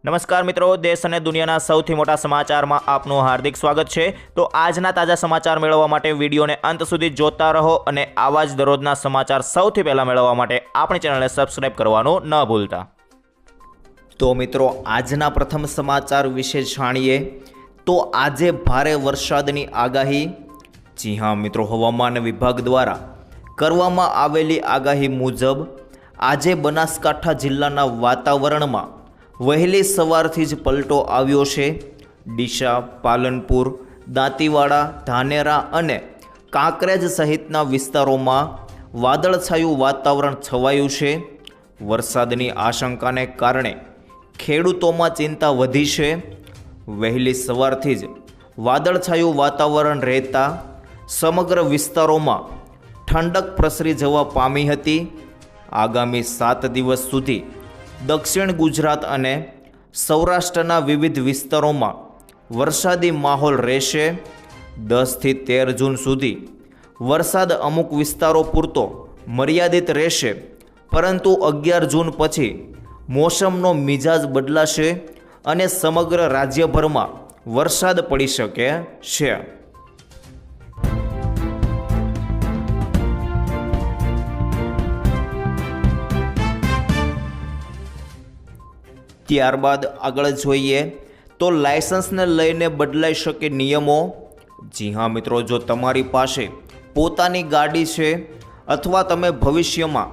નમસ્કાર મિત્રો, દેશ અને દુનિયાના સૌથી મોટા સમાચારમાં આપનું હાર્દિક સ્વાગત છે। તો આજના તાજા સમાચાર મેળવવા માટે વિડીયોને અંત સુધી જોતા રહો અને આવા જ દરરોજના સમાચાર સૌથી પહેલા મેળવવા માટે આપણી ચેનલને સબસ્ક્રાઇબ કરવાનું ન ભૂલતા। તો મિત્રો, આજના પ્રથમ સમાચાર વિશે જાણીએ તો આજે ભારે વરસાદની આગાહી। જી હા મિત્રો, હવામાન વિભાગ દ્વારા કરવામાં આવેલી આગાહી મુજબ આજે બનાસકાંઠા જિલ્લાના વાતાવરણમાં વહેલી સવારથી જ પલટો આવ્યો છે। ડીસા, પાલનપુર, દાંતીવાડા, ધાનેરા અને કાંકરેજ સહિતના વિસ્તારોમાં વાદળછાયું વાતાવરણ છવાયું છે। વરસાદની આશંકાને કારણે ખેડૂતોમાં ચિંતા વધી છે। વહેલી સવારથી જ વાદળછાયું વાતાવરણ રહેતા સમગ્ર વિસ્તારોમાં ઠંડક પ્રસરી જવા પામી હતી। આગામી 7 દિવસ સુધી દક્ષિણ ગુજરાત અને સૌરાષ્ટ્રના વિવિધ વિસ્તારોમાં વરસાદી માહોલ રહેશે। 10 થી 13 જૂન સુધી વરસાદ અમુક વિસ્તારો પૂરતો મર્યાદિત રહેશે, પરંતુ 11 જૂન પછી મોસમનો મિજાજ બદલાશે અને સમગ્ર રાજ્યભરમાં વરસાદ પડી શકે છે। ત્યારબાદ આગળ જોઈએ તો લાયસન્સને લઈને બદલાઈ શકે નિયમો। જી હા મિત્રો, જો તમારી પાસે પોતાની ગાડી છે અથવા તમે ભવિષ્યમાં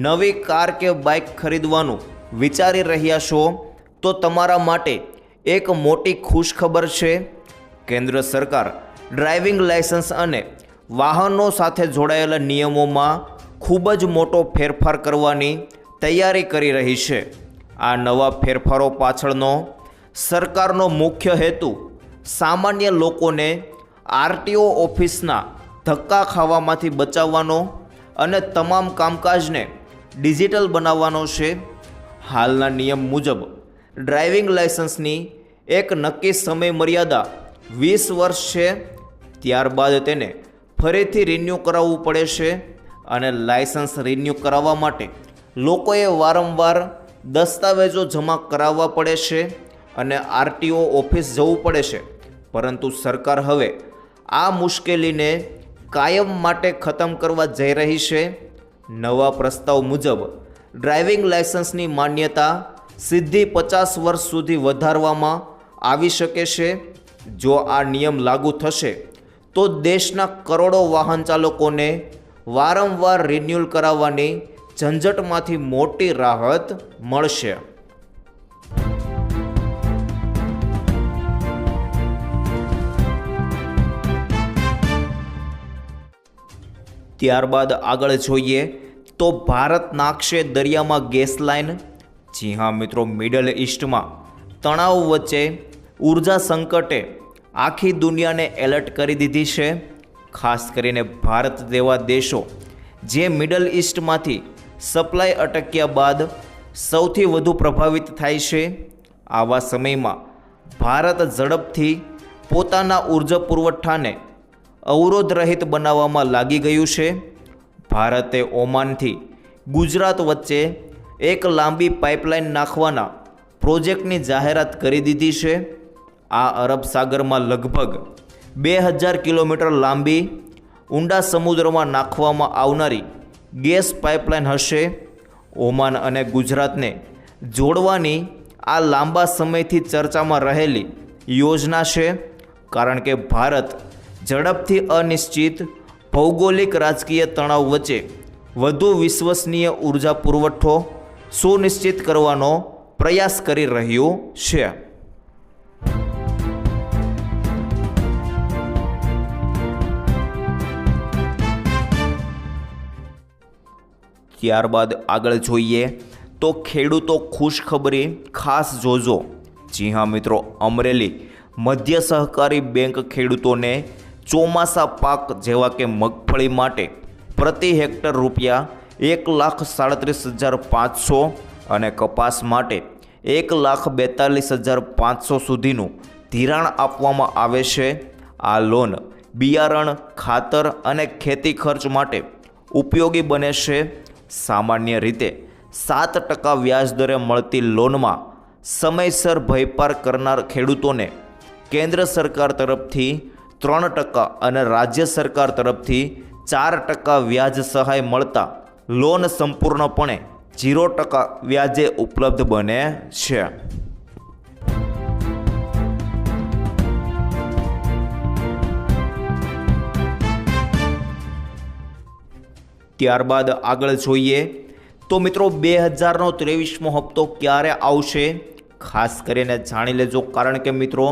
નવી કાર કે બાઇક ખરીદવાનું વિચારી રહ્યા છો તો તમારા માટે એક મોટી ખુશખબર છે। કેન્દ્ર સરકાર ડ્રાઇવિંગ લાયસન્સ અને વાહનો સાથે જોડાયેલા નિયમોમાં ખૂબ જ મોટો ફેરફાર કરવાની તૈયારી કરી રહી છે। આ નવા ફેરફારો પાછળનો સરકારનો મુખ્ય હેતુ સામાન્ય લોકોને આરટીઓ ઓફિસના ધક્કા ખાવામાંથી બચાવવાનો અને તમામ કામકાજને ડિજિટલ બનાવવાનો છે। હાલના નિયમ મુજબ ડ્રાઇવિંગ લાયસન્સની એક નક્કી સમય મર્યાદા 20 વર્ષ છે। ત્યારબાદ તેને ફરીથી રિન્યૂ કરાવવું પડે છે અને લાયસન્સ રિન્યૂ કરાવવા માટે લોકોએ વારંવાર દસ્તાવેજો જમા કરાવવા પડે છે અને આરટીઓ ઓફિસ જવું પડે છે, પરંતુ સરકાર હવે આ મુશ્કેલીને કાયમ માટે ખતમ કરવા જઈ રહી છે। નવા પ્રસ્તાવ મુજબ ડ્રાઇવિંગ લાયસન્સની માન્યતા સીધી 50 વર્ષ સુધી વધારવામાં આવી શકે છે। જો આ નિયમ લાગુ થશે તો દેશના કરોડો વાહન ચાલકોને વારંવાર રિન્યુઅલ કરાવવાની ઝંઝટમાંથી મોટી રાહત મળશે। ત્યારબાદ આગળ જોઈએ તો ભારત નાખશે દરિયામાં ગેસ લાઇન। જી હા મિત્રો, મિડલ ઇસ્ટમાં તણાવ વચ્ચે ઉર્જા સંકટે આખી દુનિયાને એલર્ટ કરી દીધી છે। ખાસ કરીને ભારત જેવા દેશો જે મિડલ ઇસ્ટમાંથી સપ્લાય અટક્યા બાદ સૌથી વધુ પ્રભાવિત થાય છે। આવા સમયમાં ભારત ઝડપથી પોતાના ઉર્જા પુરવઠાને અવરોધ રહિત બનાવવામાં લાગી ગયું છે। ભારતે ઓમાનથી ગુજરાત વચ્ચે એક લાંબી પાઇપલાઇન નાખવાના પ્રોજેક્ટની જાહેરાત કરી દીધી છે। આ અરબ સાગરમાં લગભગ 2000 કિલોમીટર લાંબી ઊંડા સમુદ્રમાં નાખવામાં આવનારી ગેસ પાઇપલાઇન હશે। ઓમાન અને ગુજરાતને જોડવાની આ લાંબા સમયથી ચર્ચામાં રહેલી યોજના છે, કારણ કે ભારત ઝડપથી અનિશ્ચિત ભૌગોલિક રાજકીય તણાવ વચ્ચે વધુ વિશ્વસનીય ઉર્જા પુરવઠો સુનિશ્ચિત કરવાનો પ્રયાસ કરી રહ્યું છે। ત્યારબાદ આગળ જોઈએ તો ખેડૂતો ખુશખબરી ખાસ જોજો। જી હા મિત્રો, અમરેલી મધ્ય સહકારી બેંક ખેડૂતોને ચોમાસા પાક જેવા કે મગફળી માટે પ્રતિ હેક્ટર ₹1,37,500 અને કપાસ માટે ₹1,42,500 સુધીનું ધિરાણ આપવામાં આવે છે। આ લોન બિયારણ, ખાતર અને ખેતી ખર્ચ માટે ઉપયોગી બને છે। સામાન્ય રીતે 7% વ્યાજ દરે મળતી લોનમાં સમયસર ભયપાર કરનાર ખેડૂતોને કેન્દ્ર સરકાર તરફથી 3% અને રાજ્ય સરકાર તરફથી 4% વ્યાજ સહાય મળતા લોન સંપૂર્ણપણે 0% વ્યાજે ઉપલબ્ધ બને છે. ત્યારબાદ આગળ જોઈએ તો મિત્રો 2023મો હપ્તો ક્યારે આવશે ખાસ કરીને જાણી લેજો, કારણ કે મિત્રો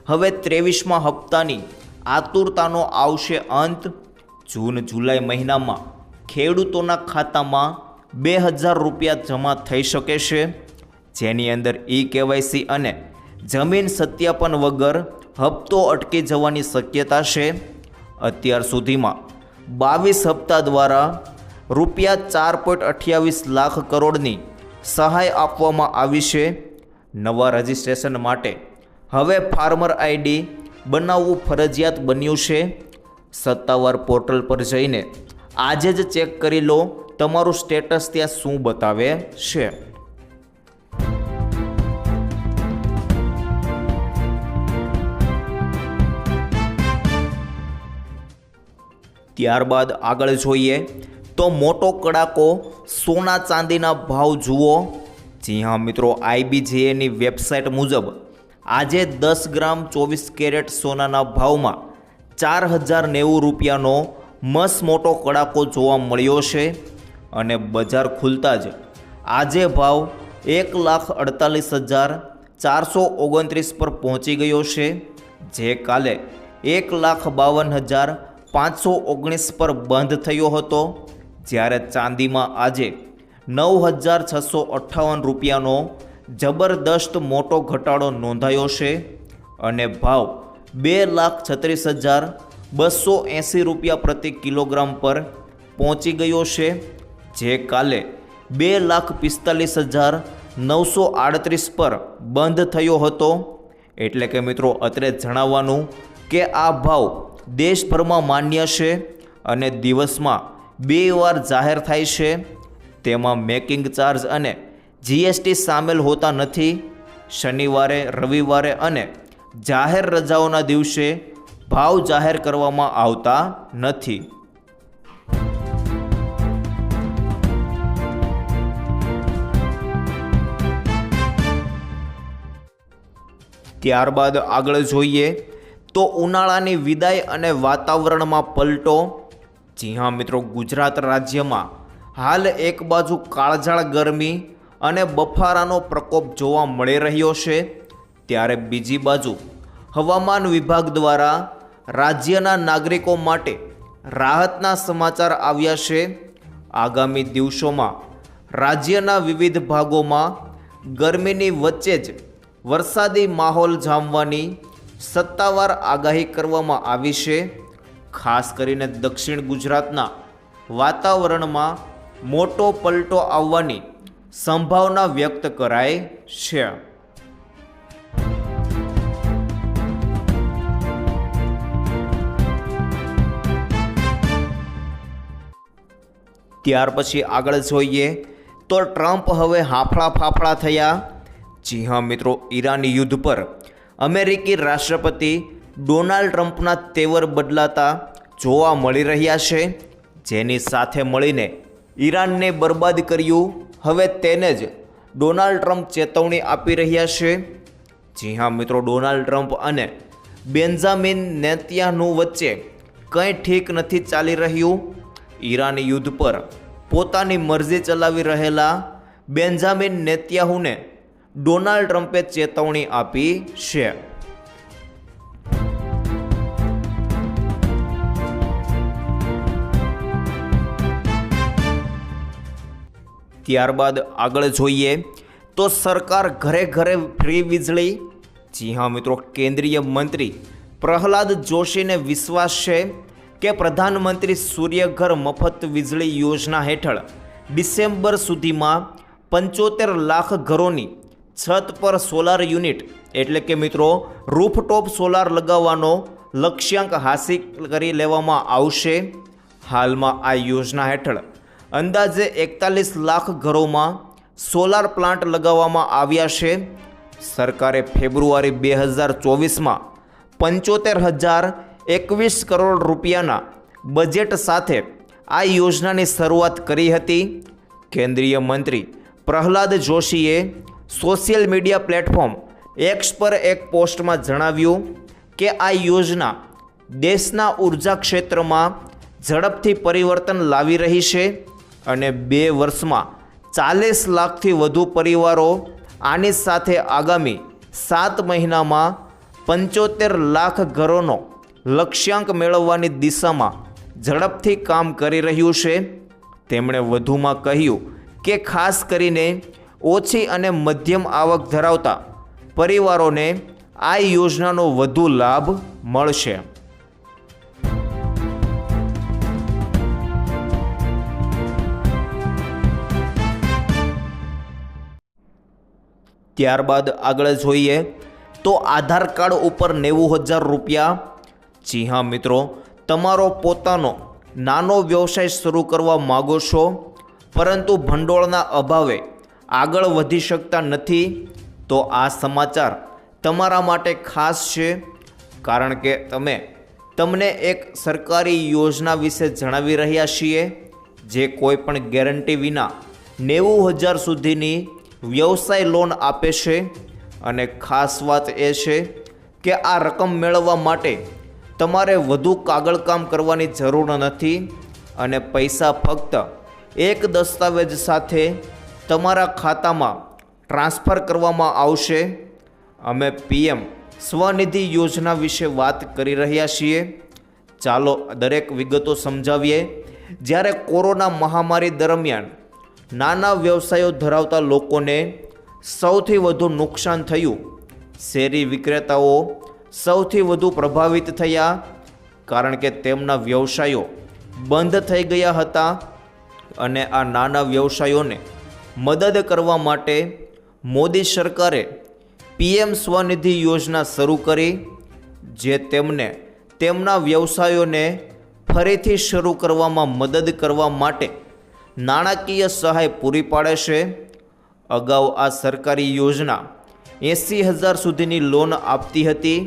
હવે 23મા હપ્તાની આતુરતાનો આવશે અંત. જૂન જુલાઈ મહિનામાં ખેડૂતોના ખાતામાં 2000 રૂપિયા જમા થઈ શકે છે, જેની અંદર KYC અને જમીન સત્યાપન વગર હપ્તો અટકી જવાની શક્યતા છે. અત્યાર સુધીમાં 22 હપ્તા દ્વારા રૂપિયા 4.28 લાખ કરોડની સહાય આપવામાં આવી છે. નવા રજિસ્ટ્રેશન માટે હવે ફાર્મર આઈડી બનાવવું ફરજિયાત બન્યું છે. સત્તાવાર પોર્ટલ પર જઈને આજે જ ચેક કરી લો તમારું સ્ટેટસ ત્યાં શું બતાવે છે. ત્યારબાદ આગળ જોઈએ તો મોટો કડાકો સોના ચાંદીના ભાવ જુઓ. જી હા મિત્રો, IBJની વેબસાઇટ મુજબ આજે 10 ગ્રામ 24 કેરેટ સોનાના ભાવમાં 4090 રૂપિયાનો મસ્ત મોટો કડાકો જોવા મળ્યો છે અને બજાર ખુલતા જ આજે ભાવ 1,48,429 પર પહોંચી ગયો છે, જે કાલે 1,52,519 પર બંધ થયો હતો. જ્યારે ચાંદીમાં આજે 9,658 રૂપિયાનો જબરદસ્ત મોટો ઘટાડો નોંધાયો છે અને ભાવ 2,36,280 રૂપિયા પ્રતિ કિલોગ્રામ પર પહોંચી ગયો છે, જે કાલે 2,45,938 પર બંધ થયો હતો. એટલે કે મિત્રો અત્રે જણાવવાનું કે આ ભાવ દેશભરમાં માન્ય છે અને દિવસમાં 2 વાર જાહેર થાય છે. તેમાં મેકિંગ ચાર્જ અને GST સામેલ હોતા નથી. શનિવારે, રવિવારે અને જાહેર રજાઓના દિવસે ભાવ જાહેર કરવામાં આવતા નથી. ત્યારબાદ આગળ જોઈએ તો ઉનાળાની વિદાય અને વાતાવરણમાં પલટો. જી હા મિત્રો, ગુજરાત રાજ્યમાં હાલ એક બાજુ કાળઝાળ ગરમી અને બફારાનો પ્રકોપ જોવા મળી રહ્યો છે, ત્યારે બીજી બાજુ હવામાન વિભાગ દ્વારા રાજ્યના નાગરિકો માટે રાહતના સમાચાર આવ્યા છે. આગામી દિવસોમાં રાજ્યના વિવિધ ભાગોમાં ગરમીની વચ્ચે જ વરસાદી માહોલ જામવાની સત્તાવાર આગાહી કરવામાં આવી છે. ખાસ કરીને દક્ષિણ ગુજરાતના વાતાવરણમાં મોટો પલટો આવવાની સંભાવના વ્યક્ત કરાઈ છે. ત્યાર પછી આગળ જોઈએ તો ટ્રમ્પ હવે હાફળા ફાફળા થયા. જી હા મિત્રો, ઈરાની યુદ્ધ પર અમેરિકી રાષ્ટ્રપતિ ડોનાલ્ડ ટ્રમ્પના તેવર બદલાતા જોવા મળી રહ્યા છે, જેની સાથે મળીને ઈરાનને બરબાદ કર્યું. હવે તેને જ ડોનાલ્ડ ટ્રમ્પ ચેતવણી આપી રહ્યા છે. જી હા મિત્રો, ડોનાલ્ડ ટ્રમ્પ અને બેન્જામિન નેતન્યાહુ વચ્ચે કંઈ ઠીક નથી ચાલી રહ્યું. ઈરાની યુદ્ધ પર પોતાની મરજી ચલાવી રહેલા બેન્જામિન નેતન્યાહુને ડોનાલ્ડ ટ્રમ્પે ચેતવણી આપી છે. ત્યારબાદ આગળ જોઈએ તો સરકાર ઘરે ઘરે ફ્રી વીજળી. જી હા મિત્રો, કેન્દ્રીય મંત્રી પ્રહલાદ જોશીને વિશ્વાસ છે કે પ્રધાનમંત્રી સૂર્યઘર મફત વીજળી યોજના હેઠળ ડિસેમ્બર સુધીમાં 75 લાખ ઘરોની છત પર સોલાર યુનિટ એટલે કે મિત્રો રૂફટોપ સોલાર લગાવવાનો લક્ષ્યાંક હાંસલ કરી લેવામાં આવશે. હાલમાં આ યોજના હેઠળ અંદાજે 41 લાખ ઘરોમાં સોલાર પ્લાન્ટ લગાવવામાં આવ્યા છે સરકારે ફેબ્રુઆરી 2024માં 75,021 કરોડ રૂપિયાના બજેટ સાથે આ યોજનાની શરૂઆત કરી હતી. કેન્દ્રીય મંત્રી પ્રહલાદ જોશીએ સોશિયલ મીડિયા પ્લેટફોર્મ એક્સ પર એક પોસ્ટમાં જણાવ્યું કે આ યોજના દેશના ઉર્જા ક્ષેત્રમાં ઝડપથી પરિવર્તન લાવી રહી છે અને 2 વર્ષમાં 40 લાખથી વધુ પરિવારો આની સાથે આગામી 7 મહિનામાં 75 લાખ ઘરોનો લક્ષ્યાંક મેળવવાની દિશામાં ઝડપથી કામ કરી રહ્યું છે. તેમણે વધુમાં કહ્યું કે ખાસ કરીને ઓછી અને મધ્યમ આવક ધરાવતા પરિવારોને આ યોજનાનો વધુ લાભ મળશે. ત્યારબાદ આગળ જોઈએ તો આધાર કાર્ડ ઉપર 90,000 રૂપિયા. જી હા મિત્રો, તમારો પોતાનો નાનો વ્યવસાય શરૂ કરવા માગો છો પરંતુ ભંડોળના અભાવે આગળ વધી શકતા નથી, તો આ સમાચાર તમારા માટે ખાસ છે. કારણ કે તમને એક સરકારી યોજના વિશે જણાવી રહ્યા છીએ જે કોઈ પણ ગેરંટી વિના 90,000 સુધીની વ્યવસાય લોન આપે છે. અને ખાસ વાત એ છે કે આ રકમ મેળવવા માટે તમારે વધુ કાગળ કામ કરવાની જરૂર નથી અને પૈસા ફક્ત એક દસ્તાવેજ સાથે તમારા ખાતામાં ટ્રાન્સફર કરવામાં આવશે. અમે પીએમ સ્વનિધિ યોજના વિશે વાત કરી રહ્યા છીએ. ચાલો દરેક વિગતો સમજાવીએ. જ્યારે કોરોના મહામારી દરમિયાન નાના વ્યવસાયો ધરાવતા લોકોને સૌથી વધુ નુકસાન થયું, શેરી વિક્રેતાઓ સૌથી વધુ પ્રભાવિત થયા કારણ કે તેમના વ્યવસાયો બંધ થઈ ગયા હતા. અને આ નાના વ્યવસાયોને મદદ કરવા માટે મોદી સરકારે પીએમ સ્વનિધિ યોજના શરૂ કરી, જે તેમને તેમના વ્યવસાયોને ફરીથી શરૂ કરવામાં મદદ કરવા માટે નાણાકીય સહાય પૂરી પાડે છે. અગાઉ આ સરકારી યોજના 80,000 સુધીની લોન આપતી હતી,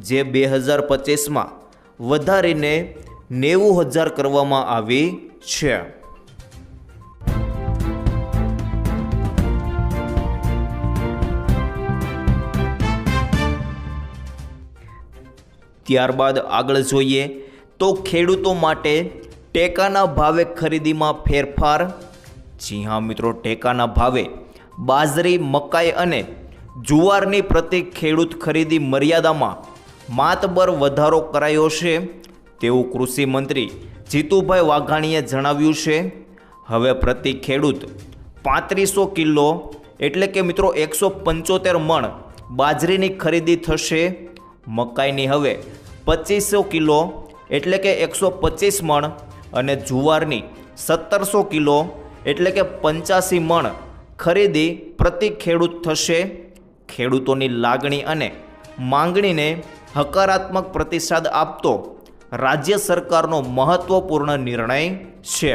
જે 2025માં વધારીને 90,000 કરવામાં આવી છે. ત્યારબાદ આગળ જોઈએ તો ખેડૂતો માટે ટેકાના ભાવે ખરીદીમાં ફેરફાર. જી હા મિત્રો, ટેકાના ભાવે બાજરી, મકાઈ અને જુવારની પ્રતિ ખેડૂત ખરીદી મર્યાદામાં માતબર વધારો કરાયો છે તેવું કૃષિ મંત્રી જીતુભાઈ વાઘાણીએ જણાવ્યું છે. હવે પ્રતિ ખેડૂત 3500 કિલો એટલે કે મિત્રો 175 મણ બાજરીની ખરીદી થશે. મકાઈની હવે 2500 કિલો એટલે કે 125 મણ અને જુવારની 1700 કિલો એટલે કે 85 મણ ખરીદી પ્રતિ ખેડૂત થશે. ખેડૂતોની લાગણી અને માંગણીને હકારાત્મક પ્રતિસાદ આપતો રાજ્ય સરકારનો મહત્વપૂર્ણ નિર્ણય છે.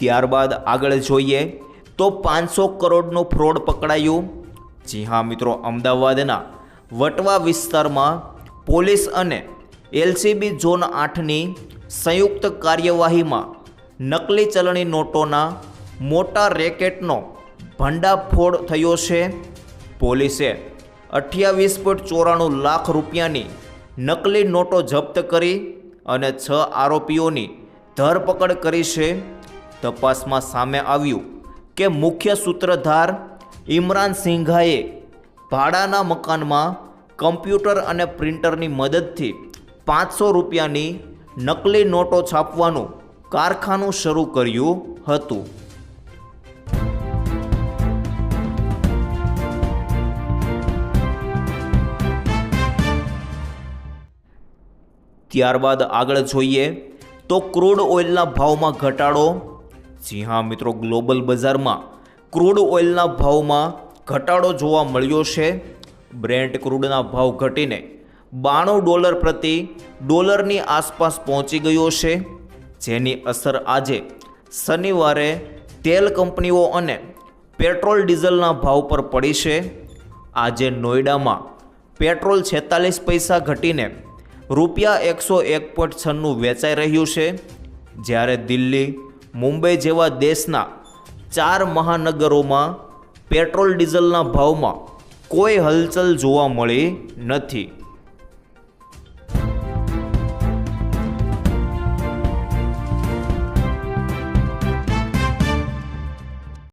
ત્યારબાદ આગળ જોઈએ તો 500 કરોડનું ફ્રોડ પકડાયું. જી હા મિત્રો, અમદાવાદના વટવા વિસ્તારમાં પોલીસ અને એલસીબી ઝોન 8ની સંયુક્ત કાર્યવાહીમાં નકલી ચલણી નોટોના મોટા રેકેટનો ભંડાફોડ થયો છે. પોલીસે 28.94 લાખ રૂપિયાની નકલી નોટો જપ્ત કરી અને 6 આરોપીઓની ધરપકડ કરી છે. તપાસમાં સામે આવ્યું કે મુખ્ય સૂત્રધાર ઇમરાન સિંઘાએ ભાડાના મકાનમાં કમ્પ્યુટર અને પ્રિન્ટરની મદદથી 500 રૂપિયાની નકલી નોટો છાપવાનું કારખાનું શરૂ કર્યું હતું. ત્યારબાદ આગળ જોઈએ તો ક્રૂડ ઓઇલના ભાવમાં ઘટાડો. જી હા મિત્રો, ગ્લોબલ બજારમાં ક્રૂડ ઓઇલના ભાવમાં ઘટાડો જોવા મળ્યો છે. બ્રેન્ટ ક્રૂડના ભાવ ઘટીને $92 પ્રતિ ડોલરની આસપાસ પહોંચી ગયો છે, જેની અસર આજે શનિવારે તેલ કંપનીઓ અને પેટ્રોલ ડીઝલના ભાવ પર પડી છે. આજે નોઈડામાં પેટ્રોલ 46 પૈસા ઘટીને ₹101.96 વેચાઈ રહ્યું છે, જ્યારે દિલ્હી, મુંબઈ જેવા દેશના 4 મહાનગરોમાં પેટ્રોલ ડીઝલના ભાવમાં કોઈ હલચલ જોવા મળી નથી.